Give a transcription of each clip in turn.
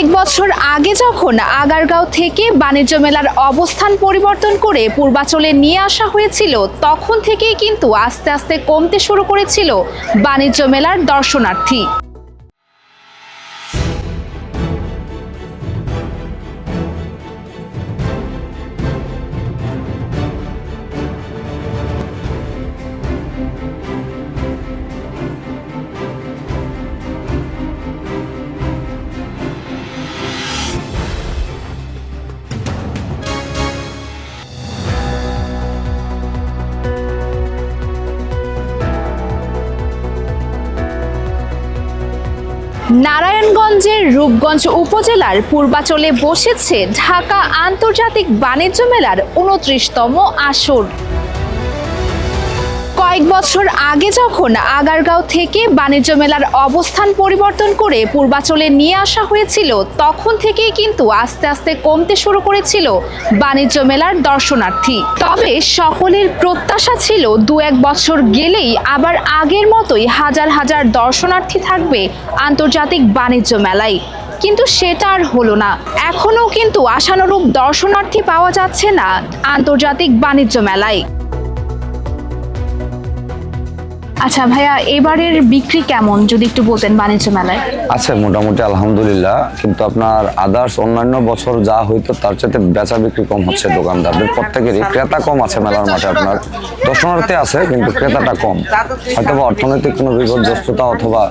কয়েক বছর আগে যখন আগারগাঁও থেকে বাণিজ্য মেলার অবস্থান পরিবর্তন করে পূর্বাচলে নিয়ে আসা হয়েছিল, তখন থেকেই কিন্তু আস্তে আস্তে কমতে শুরু করেছিল বাণিজ্য মেলার দর্শনার্থী। নারায়ণগঞ্জের রূপগঞ্জ উপজেলার পূর্বাচলে বসেছে ঢাকা আন্তর্জাতিক বাণিজ্য মেলার ২৯তম আসর। কয়েক বছর আগে যখন আগারগাঁও থেকে বাণিজ্য মেলার অবস্থান পরিবর্তন করে পূর্বাচলে নিয়ে আসা হয়েছিল, তখন থেকেই কিন্তু আস্তে আস্তে কমতে শুরু করেছিল বাণিজ্য মেলার দর্শনার্থী। তবে সকলের প্রত্যাশা ছিল ২-১ বছর গেলেই আবার আগের মতোই হাজার হাজার দর্শনার্থী থাকবে আন্তর্জাতিক বাণিজ্য মেলায়, কিন্তু সেটা আর হলো না। এখনও কিন্তু আশানুরূপ দর্শনার্থী পাওয়া যাচ্ছে না আন্তর্জাতিক বাণিজ্য মেলায়। আচ্ছা ভাইয়া, এবারের বিক্রি কেমন যদি একটু বলতেন বাণিজ্য মেলায়? আচ্ছা, মোটামুটি আলহামদুলিল্লাহ, কিন্তু আপনার আদার্স অন্যান্য বছর যা হইতো তার চাইতে বেচা বিক্রি কম হচ্ছে। দোকানদারদের প্রত্যেকেরই ক্রেতা কম আছে মেলার মাঠে। আপনার দর্শনার্থী আছে কিন্তু ক্রেতাটা কম, হয়তো বা অর্থনৈতিক কোনো বিপর্যস্ততা অথবা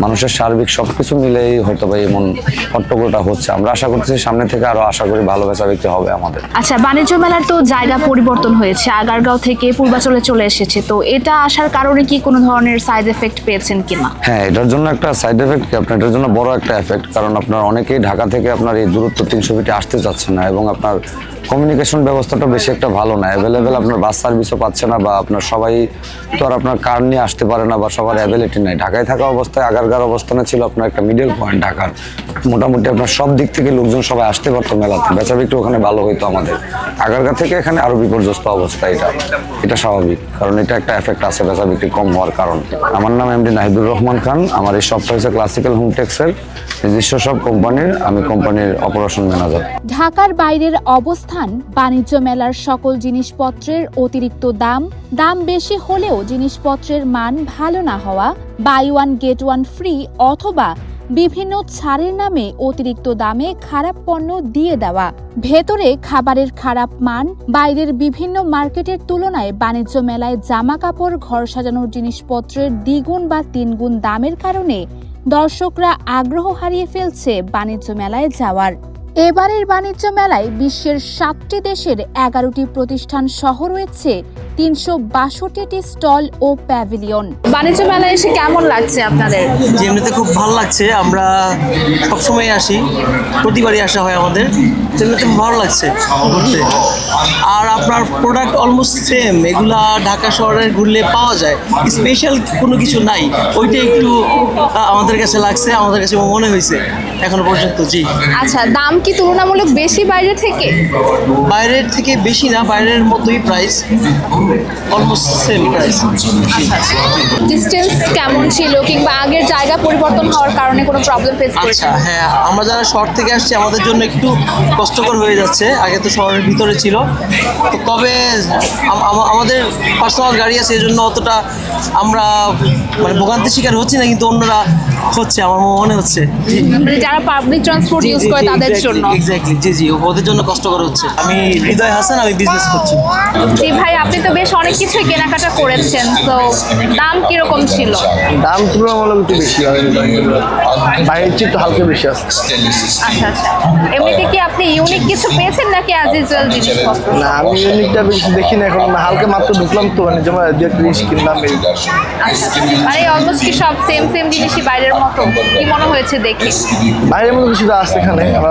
মানুষের সার্বিক সবকিছু মিলেই হয়তো বা এমন হট্টগোলটা হচ্ছে। আমরা আশা করতেছি সামনে থেকে আরো আশা করি ভালো বেচা বিক্রি হবে আমাদের। আচ্ছা, বাণিজ্য মেলার তো জায়গা পরিবর্তন হয়েছে, আগারগাঁও থেকে পূর্বাচলে চলে এসেছে, তো এটা আসার কারণে কি কোনো ধরনের সাইড এফেক্ট পেয়েছেন কিনা? হ্যাঁ, এটার জন্য একটা সাইড এফেক্ট কি, আপনার এটার জন্য বড় একটা এফেক্ট, কারণ আপনার অনেকেই ঢাকা থেকে আপনার এই দূরত্ব ৩০০ ফিটে আসতে চাচ্ছে না, এবং আপনার কমিউনিকেশন ব্যবস্থাটা বেশি একটা ভালো না, অ্যাভেলেবেল আপনার বাস সার্ভিসও পাচ্ছে না, বা আপনার সবাই তো আর আপনার কার নিয়ে আসতে পারে না, বা সবার অ্যাভেলিটি নাই। ঢাকায় থাকা অবস্থায় আগারগাঁও অবস্থানে ছিল আপনার একটা মিডল পয়েন্ট ঢাকার, মোটামুটি আপনার সব দিক থেকে লোকজন সবাই আসতে পারতো মেলাতে, বেচা বিক্রি ওখানে ভালো হইতো আমাদের। আগারগাঁও থেকে এখানে আরো বিপর্যস্ত অবস্থা। এটা স্বাভাবিক, কারণ এটা একটা এফেক্ট আছে বেচা বিক্রি কম হওয়ার কারণ। আমার নাম এমডি নাহিদুর রহমান খান। আমার এই শপটা হচ্ছে ক্লাসিক্যাল হোম টেক্সের নিজস্ব সব কোম্পানির, আমি কোম্পানির অপারেশন ম্যানেজার। ঢাকার বাইরের অবস্থান, বাণিজ্য মেলার সকল জিনিসপত্রের অতিরিক্ত দাম বেশি হলেও জিনিসপত্রের মান ভালো না হওয়া, buy one get one free অথবা বিভিন্ন ছাড়ের নামে অতিরিক্ত দামে খারাপ পণ্য দিয়ে দেওয়া, ভেতরে খাবারের খারাপ মান, বাইরের বিভিন্ন মার্কেটের তুলনায় বাণিজ্য মেলায় জামা কাপড়, ঘর সাজানোর জিনিসপত্রের দ্বিগুণ বা তিনগুণ দামের কারণে দর্শকরা আগ্রহ হারিয়ে ফেলছে বাণিজ্য মেলায় যাওয়ার। এবারের বাণিজ্য মেলায় বিশ্বের ৭টি দেশের ১১টি প্রতিষ্ঠান সহ রয়েছে ৩৬২টি স্টল ও প্যাভিলিয়ন। বাণিজ্য মেলায় এসে কেমন লাগছে আপনাদের? এমনিতে খুব ভালো লাগছে, আমরা সবসময় আসি, প্রতিবারই আসা হয় আমাদের, এমনিতে ভালো লাগছে ঘুরতে। আর আপনার প্রোডাক্ট অলমোস্ট সেম, এগুলা ঢাকা শহরে ঘুরলে পাওয়া যায়, স্পেশাল কোনো কিছু নাই, ওইটা একটু আমাদের কাছে লাগছে, আমাদের কাছে মনে হয়েছে এখনো পর্যন্ত। জি। আচ্ছা, দাম কি তুলনামূলক বেশি বাইরে থেকে? বাইরের থেকে বেশি না, বাইরের মতোই price, almost same price. Distance কেমন ছিল, কিংবা আগের জায়গা পরিবর্তন হওয়ার কারণে কোনো প্রবলেম ফেস করেছেন? আচ্ছা, হ্যাঁ, আমরা যারা শহর থেকে আসছি আমাদের জন্য একটু কষ্টকর হয়ে যাচ্ছে। আগে তো শহরের ভিতরে ছিল, তো তবে আমাদের পার্সোনাল গাড়ি আছে, এই জন্য অতটা আমরা মানে ভোগান্তির শিকার হচ্ছি না, কিন্তু অন্যরা হচ্ছে আমার মনে হচ্ছে। যারা পাবলিক ট্রান্সপোর্ট ইউজ করে তাদের জন্য। এক্স্যাক্টলি, জি জি, ওদের জন্য কষ্টকর হচ্ছে। আমি হৃদয় হাসান, আমি বিজনেস করছি। জি ভাই, আপনি তো বেশ অনেক কিছুই কেনাকাটা করেছেন, তো দাম কিরকম ছিল? দাম তুলনামূলক একটু বেশি হয়, বাইরের চেয়ে একটু হালকা বেশি আছে। আচ্ছা আচ্ছা, এমনিতে কি আপনি ইউনিক কিছু পেয়েছেন নাকি অ্যাজ ইউজুয়াল জিনিসপত্র? না, আমি ইউনিকটা বেশি দেখি না এখন, হালকা মাত্র ঢুকলাম তো, মানে যেমন দু একটা জিনিস কিনলাম। আচ্ছা, মানে অলমোস্ট কি সব সেম জিনিসই বাইরের মতো কি মনে হয়েছে দেখে? বাইরের মতো কিছুটা আছে এখানে, আবার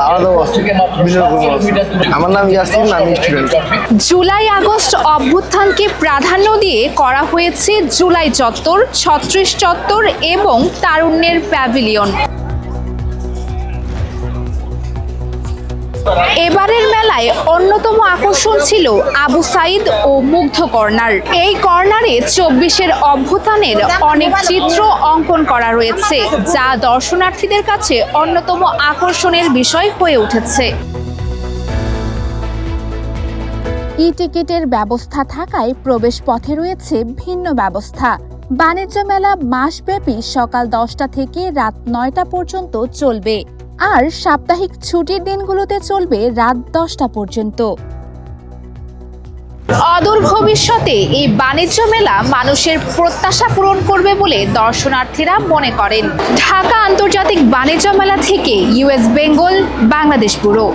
আলাদাও আছে, বিভিন্ন রকম আছে। আমার নাম ইয়াসিন, আমি স্টুডেন্ট। জুলাই আগস্ট অভ্যুত্থানকে প্রাধান্য দিয়ে করা হয়েছে জুলাই চত্বর, ৩৬ চত্বর এবং তারুণ্যের প্যাভিলিয়ন। এবারের মেলায় অন্যতম আকর্ষণ ছিল আবু সাইদ ও মুগ্ধ কর্নার। এই কর্নারে 24-এর অভ্যুত্থানের অনেক চিত্র অঙ্কন করা রয়েছে, যা দর্শনার্থীদের কাছে অন্যতম আকর্ষণের বিষয় হয়ে উঠেছে। ই-টিকিটের ব্যবস্থা থাকায় প্রবেশ পথে রয়েছে ভিন্ন ব্যবস্থা। বাণিজ্য মেলা মাসব্যাপী সকাল 10টা থেকে রাত 9টা পর্যন্ত চলবে, আর সাপ্তাহিক ছুটির দিনগুলোতে চলবে রাত 10টা পর্যন্ত। অদূর ভবিষ্যতে এই বাণিজ্য মেলা মানুষের প্রত্যাশা পূরণ করবে বলে দর্শনার্থীরা মনে করেন। ঢাকা আন্তর্জাতিক বাণিজ্য মেলা থেকে US বেঙ্গল, বাংলাদেশ ব্যুরো।